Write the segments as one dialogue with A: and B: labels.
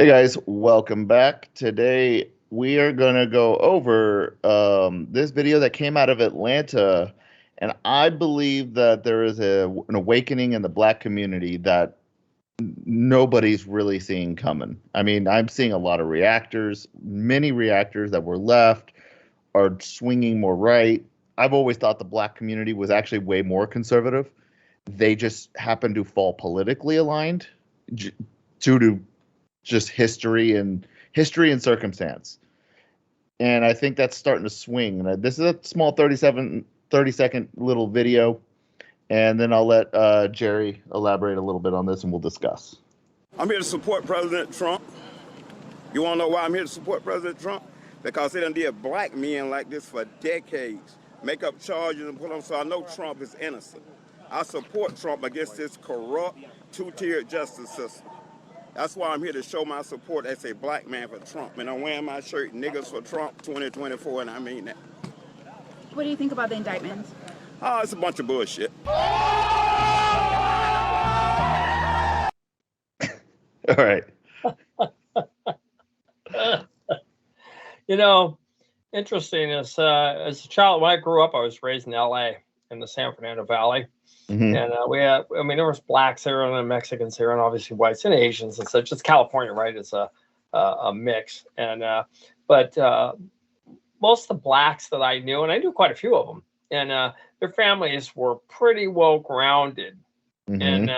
A: Hey guys, welcome back. Today we are going to go over this video that came out of Atlanta, and I believe that there is an awakening in the Black community that nobody's really seeing coming. I mean, I'm seeing a lot of reactors, many reactors that were left are swinging more right. I've always thought the Black community was actually way more conservative. They just happen to fall politically aligned due to just history and circumstance. And I think that's starting to swing. And this is a small 30-second little video. And then I'll let Jerry elaborate a little bit on this and we'll discuss.
B: I'm here to support President Trump. You want to know why I'm here to support President Trump? Because they done did black men like this for decades. Make up charges and put them, so I know Trump is innocent. I support Trump against this corrupt, two-tiered justice system. That's why I'm here to show my support as a black man for Trump. And I'm wearing my shirt, Niggas for Trump 2024, and I mean that.
C: What do you think about the indictment?
B: Oh, it's a bunch of bullshit.
A: All right.
D: You know, interesting is as a child, when I grew up, I was raised in LA in the San Fernando Valley.
A: Mm-hmm.
D: And we had, I mean, there was blacks here and then Mexicans here and obviously whites and Asians and such. Just California, right? It's a mix. And but most of the blacks that I knew, and I knew quite a few of them, and their families were pretty well grounded and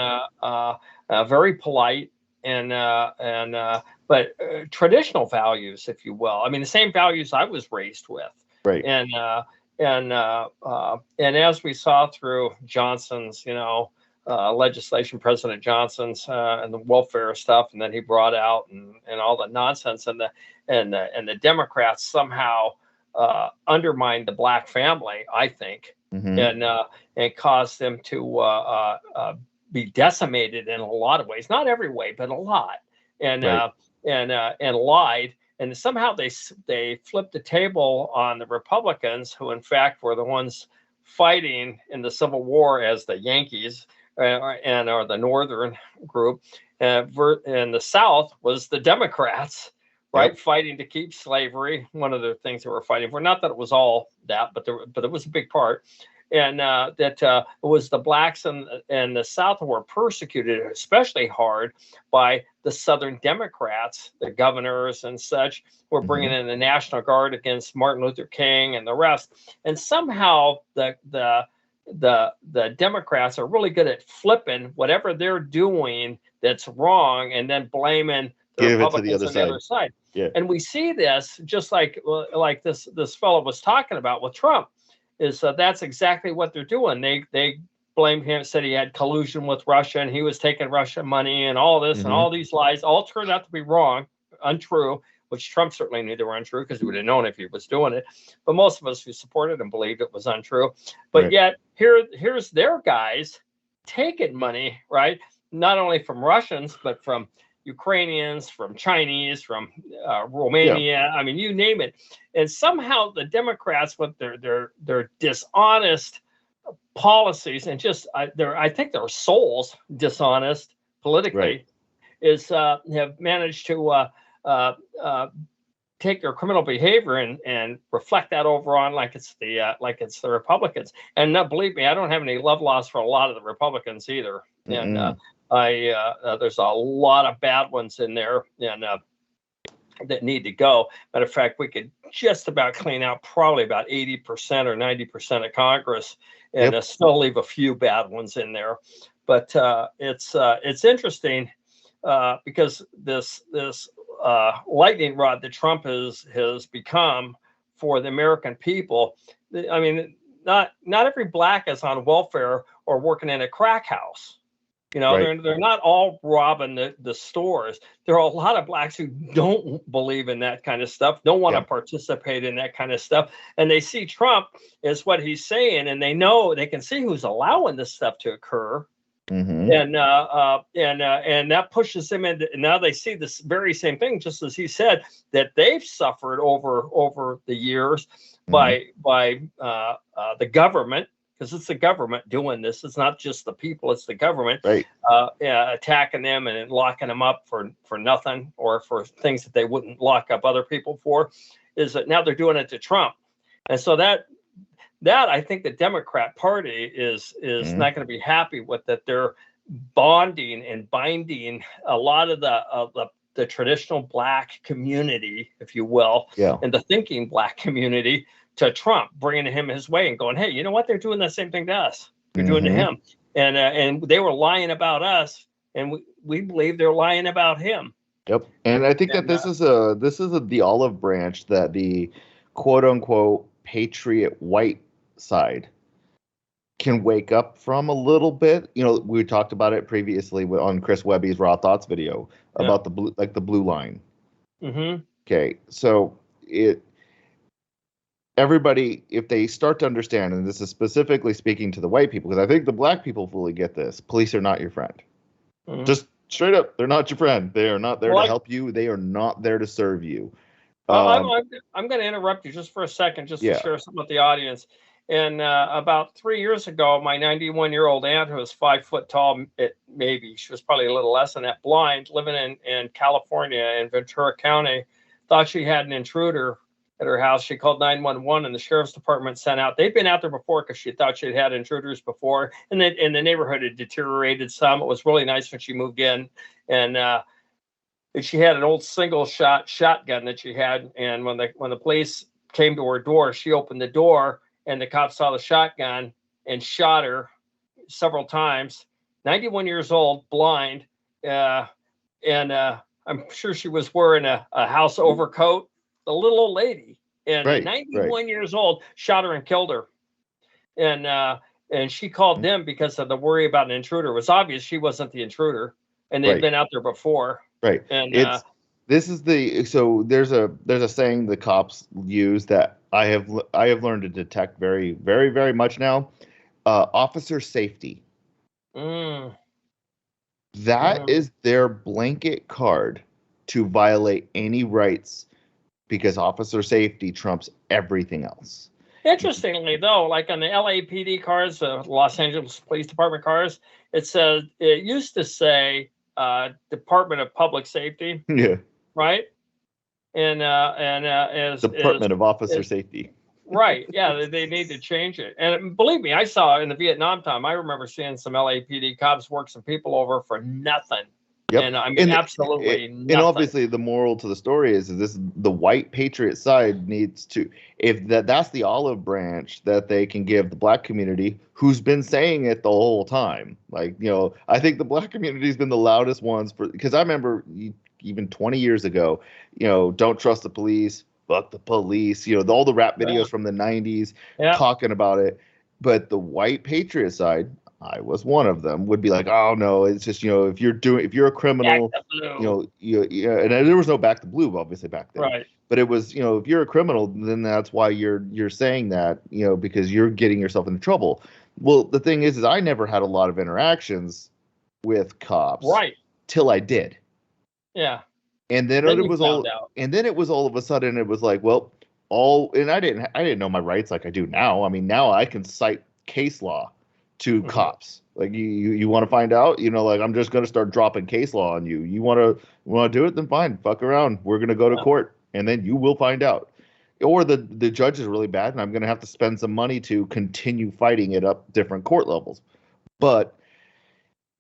D: very polite but traditional values, if you will. I mean, the same values I was raised with.
A: Right.
D: And as we saw through Johnson's, legislation, President Johnson's, and the welfare stuff, and then he brought out and all the nonsense, and the Democrats somehow undermined the black family, I think, and caused them to be decimated in a lot of ways, not every way, but a lot, and lied. And somehow they flipped the table on the Republicans, who in fact were the ones fighting in the Civil War as the Yankees or the Northern group. And the South was the Democrats, right? Yep. Fighting to keep slavery. One of the things they were fighting for, not that it was all that, but it was a big part. And that it was the blacks and the South were persecuted especially hard by the Southern Democrats, the governors and such, were bringing in the National Guard against Martin Luther King and the rest. And somehow the Democrats are really good at flipping whatever they're doing that's wrong and then blaming the Republicans on the other side.
A: Yeah.
D: And we see this just like this fellow was talking about with Trump. That's exactly what they're doing. They blamed him, said he had collusion with Russia and he was taking Russian money and all this and all these lies all turned out to be wrong, untrue, which Trump certainly knew they were untrue because he would have known if he was doing it. But most of us who supported him believed it was untrue. But yet here's their guys taking money, right? Not only from Russians, but from Ukrainians, from Chinese, from Romania. I mean, you name it. And somehow the Democrats, with their dishonest policies and just I think their souls dishonest politically, have managed to take their criminal behavior and reflect that over on like it's the Republicans. And believe me, I don't have any love loss for a lot of the Republicans either. And there's a lot of bad ones in there and that need to go. Matter of fact, we could just about clean out probably about 80% or 90% of Congress and still leave a few bad ones in there. But it's interesting because this lightning rod that Trump has become for the American people. I mean, not every black is on welfare or working in a crack house. They're not all robbing the stores. There are a lot of blacks who don't believe in that kind of stuff, don't want to participate in that kind of stuff. And they see Trump as what he's saying, and they can see who's allowing this stuff to occur. And that pushes them into, now they see this very same thing, just as he said, that they've suffered over the years by the government, because it's the government doing this. It's not just the people; it's the government,
A: Right.
D: attacking them and locking them up for nothing or for things that they wouldn't lock up other people for. Is that now they're doing it to Trump, and so that I think the Democrat Party is not going to be happy with that. They're bonding and binding a lot of the traditional black community, if you will, and the thinking black community to Trump, bringing him his way and going, hey, you know what? They're doing the same thing to us. They're doing to him. And they were lying about us, and we believe they're lying about him.
A: Yep. And I think that this is the olive branch that the quote unquote patriot white side can wake up from a little bit. You know, we talked about it previously on Chris Webby's Raw Thoughts video about the blue line. Okay, so everybody, if they start to understand, and this is specifically speaking to the white people, because I think the black people fully get this: police are not your friend. Just straight up, they're not your friend. They are not there to help you. They are not there to serve you.
D: I'm going to interrupt you just for a second, just to share something with the audience. And about 3 years ago, my 91-year-old aunt, who was 5 foot tall, maybe she was probably a little less than that, blind, living in California in Ventura County, thought she had an intruder at her house. She called 911, and the sheriff's department sent out. They'd been out there before because she thought she'd had intruders before, and the neighborhood had deteriorated some. It was really nice when she moved in, and she had an old single shotgun that she had. And when the police came to her door, she opened the door, and the cops saw the shotgun and shot her several times. 91 years old, blind, and I'm sure she was wearing a house overcoat. The little old lady, and 91 years old, shot her and killed her. And she called them because of the worry about an intruder. It was obvious she wasn't the intruder, and they'd been out there before.
A: Right. And there's a saying the cops use that I have learned to detect very, very, very much now. Officer safety. That is their blanket card to violate any rights, because officer safety trumps everything else.
D: Interestingly, though, like on the LAPD cars, Los Angeles Police Department cars, it used to say Department of Public Safety.
A: Yeah.
D: Right. And as
A: Department of Officer Safety.
D: Right. Yeah, they need to change it. And believe me, I saw in the Vietnam time, I remember seeing some LAPD cops work some people over for nothing.
A: Yep.
D: And I mean, absolutely nothing.
A: And obviously the moral to the story is this: the white patriot side needs to, if that's the olive branch that they can give the black community, who's been saying it the whole time. Like, you know, I think the black community has been the loudest ones because I remember even 20 years ago, you know, don't trust the police, fuck the police, you know, all the rap videos from the 90s talking about it. But the white patriot side, I was one of them, would be like, oh no, it's just, you know, if you're a criminal, you know, and there was no back to blue obviously back then,
D: right?
A: But it was, you know, if you're a criminal, then that's why you're saying that, you know, because you're getting yourself into trouble. Well, the thing is I never had a lot of interactions with cops,
D: right,
A: till I did.
D: Yeah.
A: And then it was all of a sudden it was like, well, and I didn't know my rights like I do now. I mean, now I can cite case law to cops. Like, you want to find out, you know, like, I'm just going to start dropping case law on you. You want to do it? Then fine, fuck around. We're going to go to court, and then you will find out. Or the judge is really bad, and I'm going to have to spend some money to continue fighting it up different court levels. But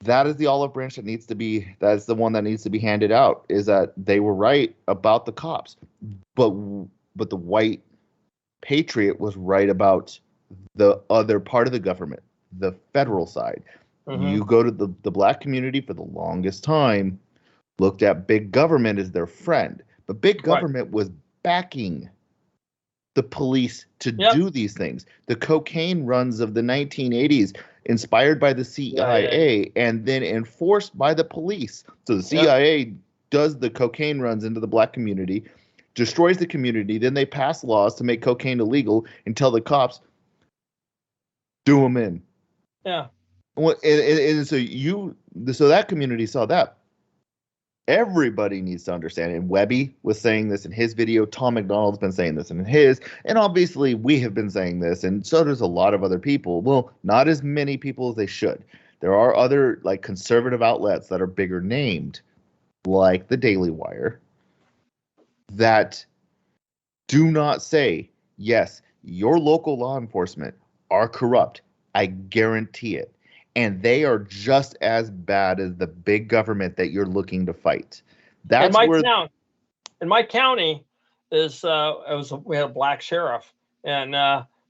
A: that is the olive branch that's the one that needs to be handed out, is that they were right about the cops. But the white patriot was right about the other part of the government, the federal side. You go to the black community for the longest time, looked at big government as their friend. But big government was backing the police to do these things. The cocaine runs of the 1980s, inspired by the CIA and then enforced by the police. So the CIA does the cocaine runs into the black community, destroys the community. Then they pass laws to make cocaine illegal and tell the cops, do them in.
D: Yeah.
A: Well, and so that community saw that. Everybody needs to understand. And Webby was saying this in his video. Tom McDonald's been saying this in his. And obviously, we have been saying this. And so does a lot of other people. Well, not as many people as they should. There are other like conservative outlets that are bigger named, like the Daily Wire, that do not say, yes, your local law enforcement are corrupt. I guarantee it. And they are just as bad as the big government that you're looking to fight. That's
D: in my county is we had a black sheriff, and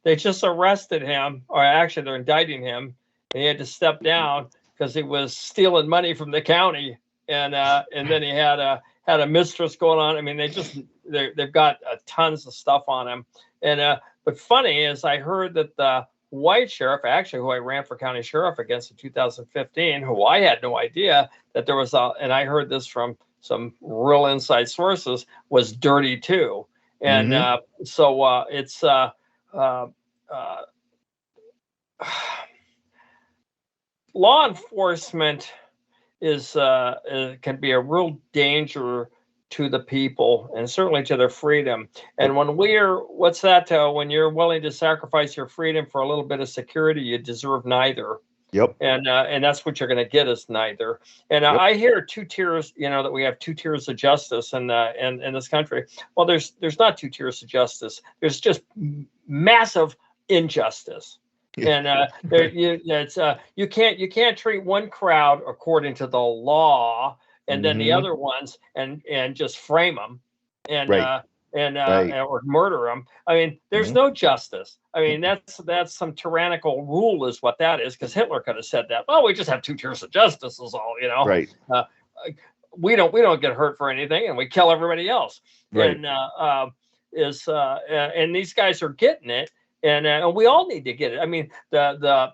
D: they just arrested him, or actually they're indicting him, and he had to step down because he was stealing money from the county, and then he had a mistress going on. I mean, they've got tons of stuff on him, and but funny is I heard that the white sheriff, actually, who I ran for county sheriff against in 2015, who I had no idea that there was and I heard this from some real inside sources, was dirty too. And so it's law enforcement can be a real danger to the people and certainly to their freedom. And when when you're willing to sacrifice your freedom for a little bit of security, you deserve neither.
A: Yep.
D: And that's what you're going to get is neither. And
A: Yep.
D: I hear two tiers, that we have two tiers of justice in this country. Well, there's not two tiers of justice. There's just massive injustice. And you can't treat one crowd according to the law and then the other ones and just frame them and or murder them. I mean, there's no justice. I mean, that's some tyrannical rule is what that is, because Hitler could have said that. Well, we just have two tiers of justice is all,
A: Right.
D: We don't get hurt for anything, and we kill everybody else.
A: Right.
D: And these guys are getting it, and we all need to get it. I mean, I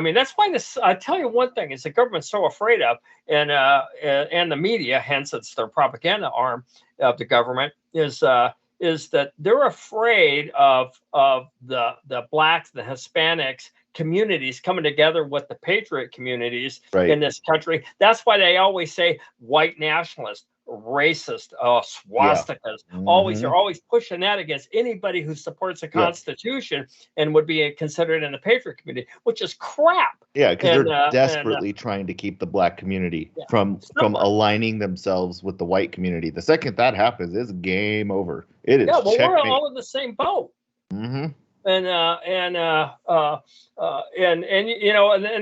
D: mean, that's why I tell you one thing is the government's so afraid of, and the media, hence it's their propaganda arm of the government, is that they're afraid of the blacks, the Hispanics communities coming together with the patriot communities in this country. That's why they always say white nationalist, racist, swastikas. They're always pushing that against anybody who supports the Constitution and would be considered in the patriot community, which is crap.
A: Yeah, because they're desperately trying to keep the black community from aligning themselves with the white community. The second that happens, it's game over. It is.
D: Yeah, well, we're all in the same boat.
A: Mm-hmm.
D: And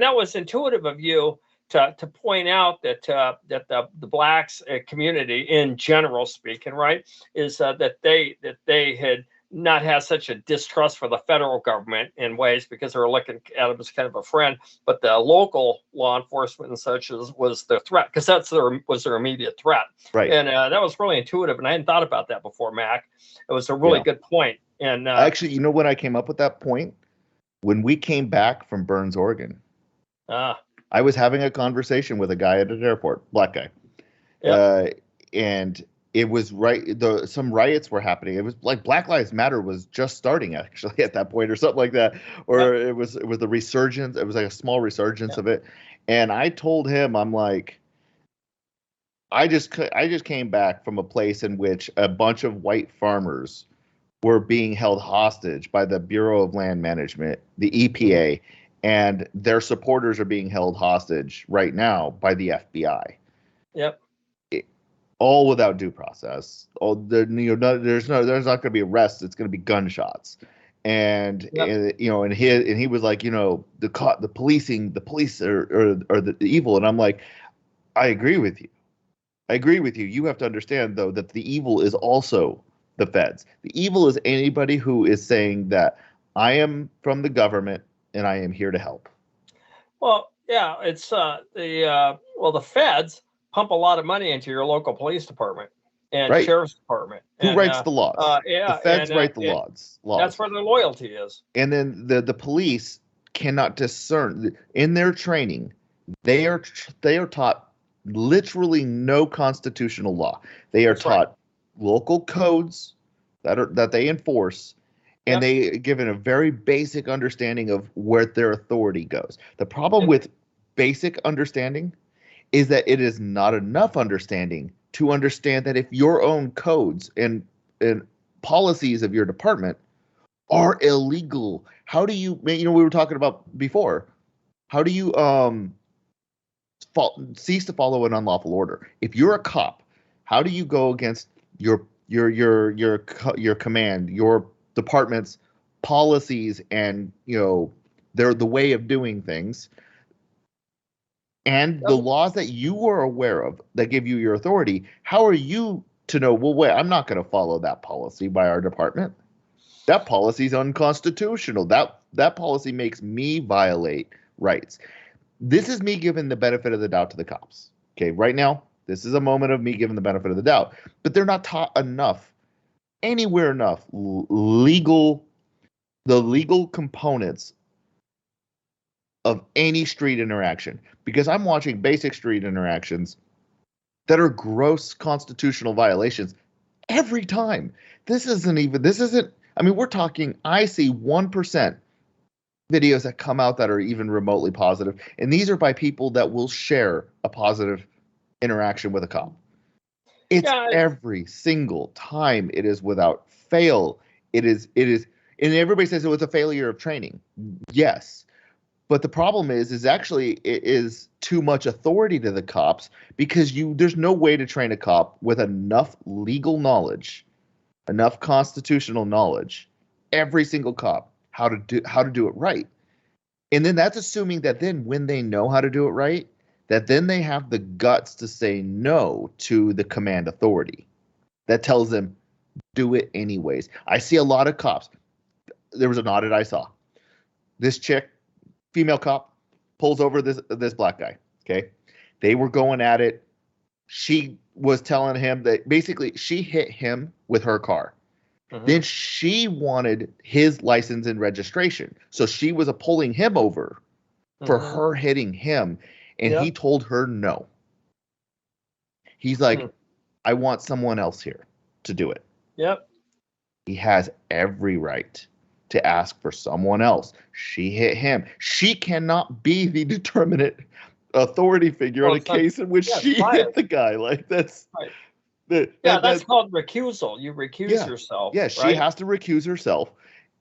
D: that was intuitive of you to point out that the blacks community in general speaking, right, is that they had not had such a distrust for the federal government in ways because they were looking at him as kind of a friend, but the local law enforcement and such was their threat, because was their immediate threat.
A: Right.
D: And that was really intuitive, and I hadn't thought about that before, Mac. It was a really good point. And
A: actually, you know when I came up with that point? When we came back from Burns, Oregon. I was having a conversation with a guy at an airport, black guy.
D: Yep.
A: And it was some riots were happening. It was like Black Lives Matter was just starting actually at that point or something like that. Or it was the resurgence. It was like a small resurgence of it. And I told him, I'm like, I just came back from a place in which a bunch of white farmers were being held hostage by the Bureau of Land Management, the EPA, and their supporters are being held hostage right now by the FBI.
D: Yep.
A: All without due process. There's not going to be arrests. It's going to be gunshots. And and he was like, the police are the evil. And I'm like, I agree with you. You have to understand though that the evil is also the feds. The evil is anybody who is saying that I am from the government and I am here to help. Well,
D: yeah, it's the feds pump a lot of money into your local police department and sheriff's department.
A: Who writes the laws? The feds write the laws.
D: That's where their loyalty is.
A: And then the police cannot discern in their training. They are taught literally no constitutional law. They are taught local codes that they enforce, and they given a very basic understanding of where their authority goes. The problem with basic understanding is that it is not enough understanding to understand that if your own codes and policies of your department are illegal, how do you, we were talking about before, how do you cease to follow an unlawful order? If you're a cop, how do you go against your command, your department's policies, and they're the way of doing things, and the laws that you are aware of that give you your authority? How are you to know, well, wait, I'm not going to follow that policy by our department? That policy is unconstitutional. That policy makes me violate rights. This is me giving the benefit of the doubt to the cops. Okay, right now, this is a moment of me giving the benefit of the doubt. But they're not taught anywhere enough, the legal components of any street interaction. Because I'm watching basic street interactions that are gross constitutional violations every time. We're talking, I see 1% videos that come out that are even remotely positive, and these are by people that will share a positive interaction with a cop. It's every single time. It is without fail. It is, and everybody says, oh, it's a failure of training. Yes. But the problem is actually it is too much authority to the cops, because there's no way to train a cop with enough legal knowledge, enough constitutional knowledge, every single cop, how to do it right. And then that's assuming that then when they know how to do it right, that then they have the guts to say no to the command authority that tells them do it anyways. I see a lot of cops. There was an audit I saw. This chick, female cop, pulls over this black guy. Okay. They were going at it. She was telling him that basically she hit him with her car. Mm-hmm. Then she wanted his license and registration. So she was pulling him over for her hitting him. And he told her no. He's like, I want someone else here to do it.
D: Yep.
A: He has every right to ask for someone else. She hit him. She cannot be the determinate authority figure in a case in which she hit the guy. Like, that's
D: right. That's called recusal. You recuse yourself.
A: Yeah, she has to recuse herself.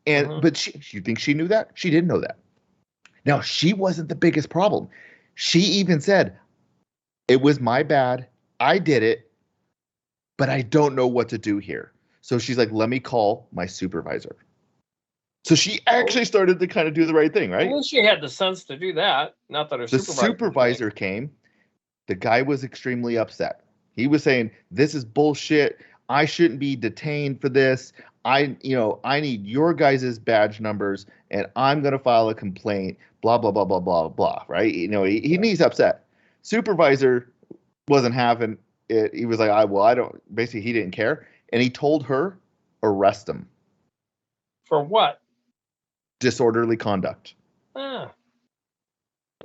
A: And but you think she knew that? She didn't know that. Now, she wasn't the biggest problem. She even said, it was my bad. I did it, but I don't know what to do here. So she's like, let me call my supervisor. So she actually started to kind of do the right thing, right?
D: Well, she had the sense to do that. Not that her
A: supervisor came. The guy was extremely upset. He was saying, this is bullshit. I shouldn't be detained for this. I need your guys' badge numbers, and I'm going to file a complaint, blah, blah, blah, blah, blah, blah, right? He's upset. Supervisor wasn't having it. He was like, I don't, basically he didn't care. And he told her, arrest him.
D: For what?
A: Disorderly conduct.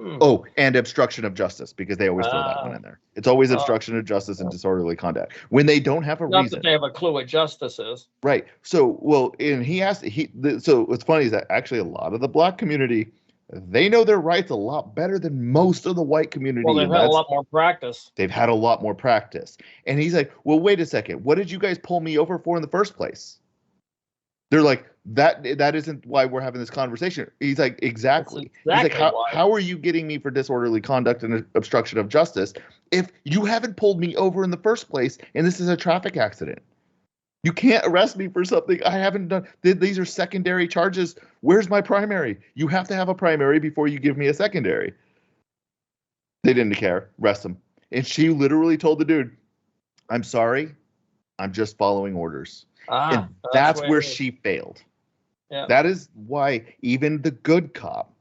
A: Oh, and obstruction of justice, because they always throw that one in there. It's always obstruction of justice and disorderly conduct when they don't have a reason.
D: Not that they have a clue what justice is.
A: Right. So, and so what's funny is that actually a lot of the black community, they know their rights a lot better than most of the white community.
D: Well, they've had a lot more practice.
A: They've had a lot more practice. And he's like, well, wait a second. What did you guys pull me over for in the first place? They're like, that isn't why we're having this conversation. He's like, exactly. He's like, how are you getting me for disorderly conduct and obstruction of justice if you haven't pulled me over in the first place and this is a traffic accident? You can't arrest me for something I haven't done. These are secondary charges. Where's my primary? You have to have a primary before you give me a secondary. They didn't care. Arrest him. And she literally told the dude, I'm sorry. I'm just following orders. And that's where she failed. Yeah. That is why even the good cop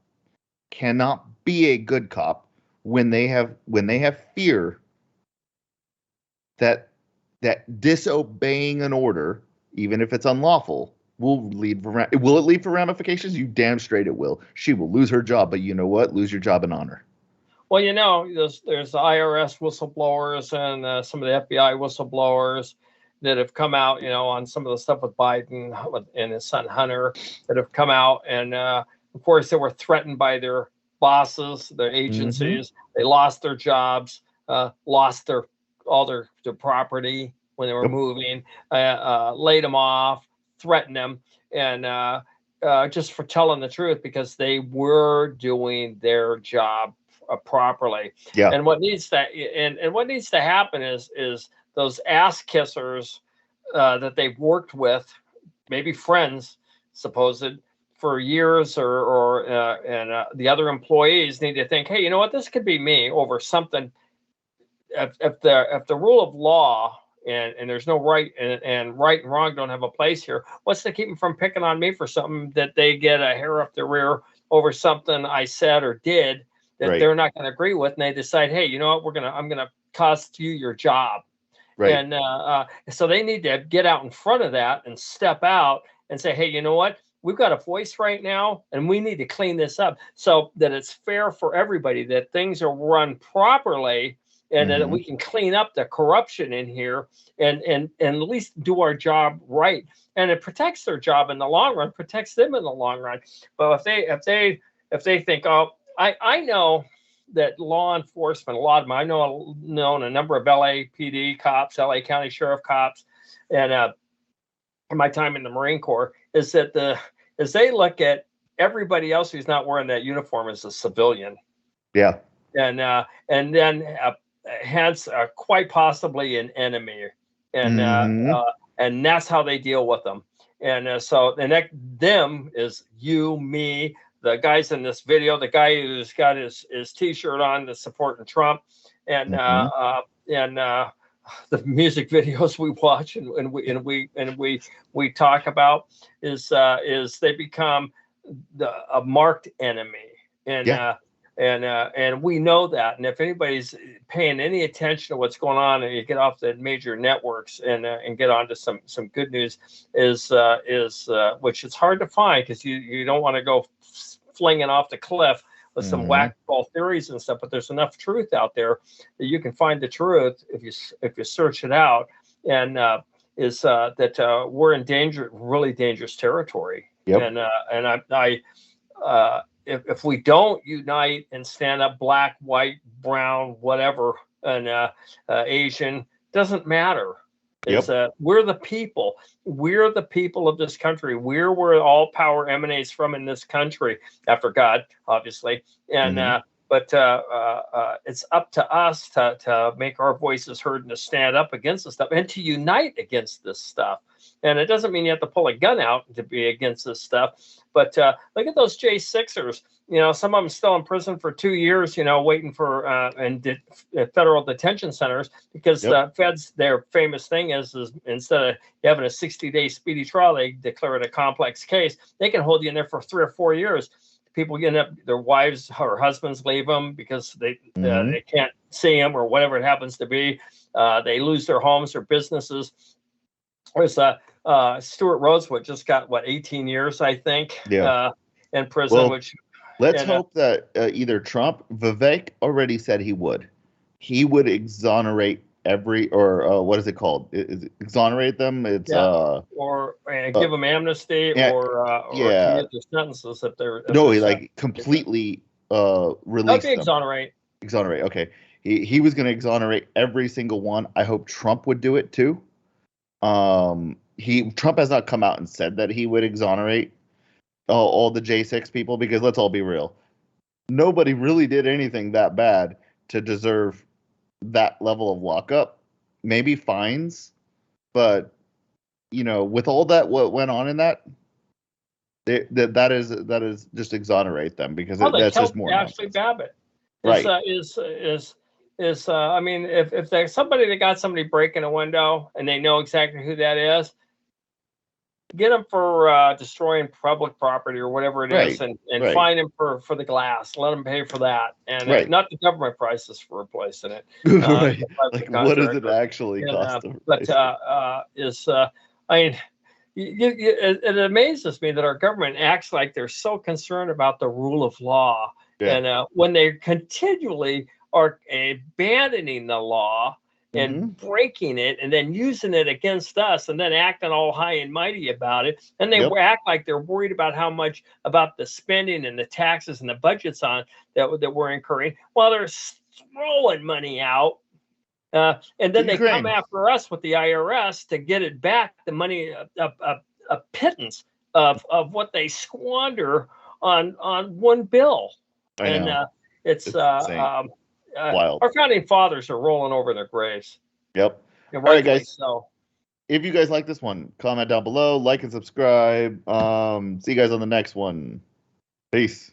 A: cannot be a good cop when they have fear that disobeying an order, even if it's unlawful, will lead for ramifications? You damn straight it will. She will lose her job, but you know what? Lose your job in honor.
D: Well, there's the IRS whistleblowers and some of the FBI whistleblowers that have come out, on some of the stuff with Biden and his son Hunter, that have come out. And of course, they were threatened by their bosses, their agencies. They lost their jobs. lost all their property when they were moving, laid them off, threatened them, and just for telling the truth, because they were doing their job properly.
A: Yeah.
D: And what needs to what needs to happen is those ass kissers that they've worked with, maybe friends, supposed, for years, and the other employees need to think, hey, you know what, this could be me over something. If the rule of law and there's no right and right and wrong don't have a place here, what's to keep them from picking on me for something that they get a hair up their rear over something I said or did that
A: Right.
D: they're not going to agree with, and they decide, hey, you know what, I'm gonna cost you your job.
A: Right.
D: And so they need to get out in front of that and step out and say, hey, you know what, we've got a voice right now, and we need to clean this up so that it's fair for everybody, that things are run properly, and that we can clean up the corruption in here, and at least do our job right. And it protects their job in the long run, protects them in the long run. But if they think, oh, I know that law enforcement, a lot of them, I know a number of LAPD cops, LA County Sheriff cops, and my time in the Marine Corps, is that as they look at everybody else who's not wearing that uniform as a civilian.
A: Yeah.
D: And then hence quite possibly an enemy, and that's how they deal with them. And so the next them is you, me, the guys in this video, the guy who's got his T-shirt on that's supporting Trump, and the music videos we watch and we talk about is they become a marked enemy, and we know that. And if anybody's paying any attention to what's going on, and you get off the major networks and get onto some good news, is which is hard to find, because you don't want to go flinging off the cliff with some whack-ball theories and stuff, but there's enough truth out there that you can find the truth if you search it out, and that we're in really dangerous territory.
A: Yep.
D: And if we don't unite and stand up, black, white, brown, whatever, and Asian, doesn't matter. We're the people. We're the people of this country. We're where all power emanates from in this country, after God, obviously. And but it's up to us to make our voices heard and to stand up against this stuff and to unite against this stuff. And it doesn't mean you have to pull a gun out to be against this stuff. But look at those J6ers. You know, some of them still in prison for 2 years, you know, waiting for federal detention centers, because the feds, their famous thing is instead of having a 60-day speedy trial, they declare it a complex case. They can hold you in there for 3 or 4 years. People end up, their wives or husbands leave them because they can't see them or whatever it happens to be. They lose their homes or businesses. There's Stuart Rosewood just got 18 years, I think, in prison.
A: Well, let's hope that either Vivek already said he would exonerate what is it called? Exonerate them. It's
D: or give them amnesty, or commute their sentences if they're
A: completely release them. Exonerate. Okay, he was going to exonerate every single one. I hope Trump would do it too. Trump has not come out and said that he would exonerate all the J6 people, because let's all be real, nobody really did anything that bad to deserve that level of lockup. Maybe fines, but with all that what went on in that is just exonerate them, because that's just more
D: Ashley
A: nonsense.
D: Babbitt,
A: Right?
D: I mean, if there's somebody that got somebody breaking a window and they know exactly who that is, get them for destroying public property or whatever it is, and fine them for the glass. Let them pay for that, and not the government prices for replacing it.
A: Right. Like, what does it actually cost?
D: It amazes me that our government acts like they're so concerned about the rule of law, and when they continually are abandoning the law and breaking it, and then using it against us, and then acting all high and mighty about it. And they act like they're worried about how much about the spending and the taxes and the budgets on that we're incurring, while they're throwing money out. And then they
A: Ukraine.
D: come after us with the IRS to get it back, the money, a pittance of what they squander on one bill.
A: I know.
D: It's
A: insane. Wild.
D: Our founding fathers are rolling over their graves.
A: Yep.
D: And
A: All right,
D: rightfully
A: guys.
D: so.
A: If you guys like this one, comment down below, like and subscribe. See you guys on the next one. Peace.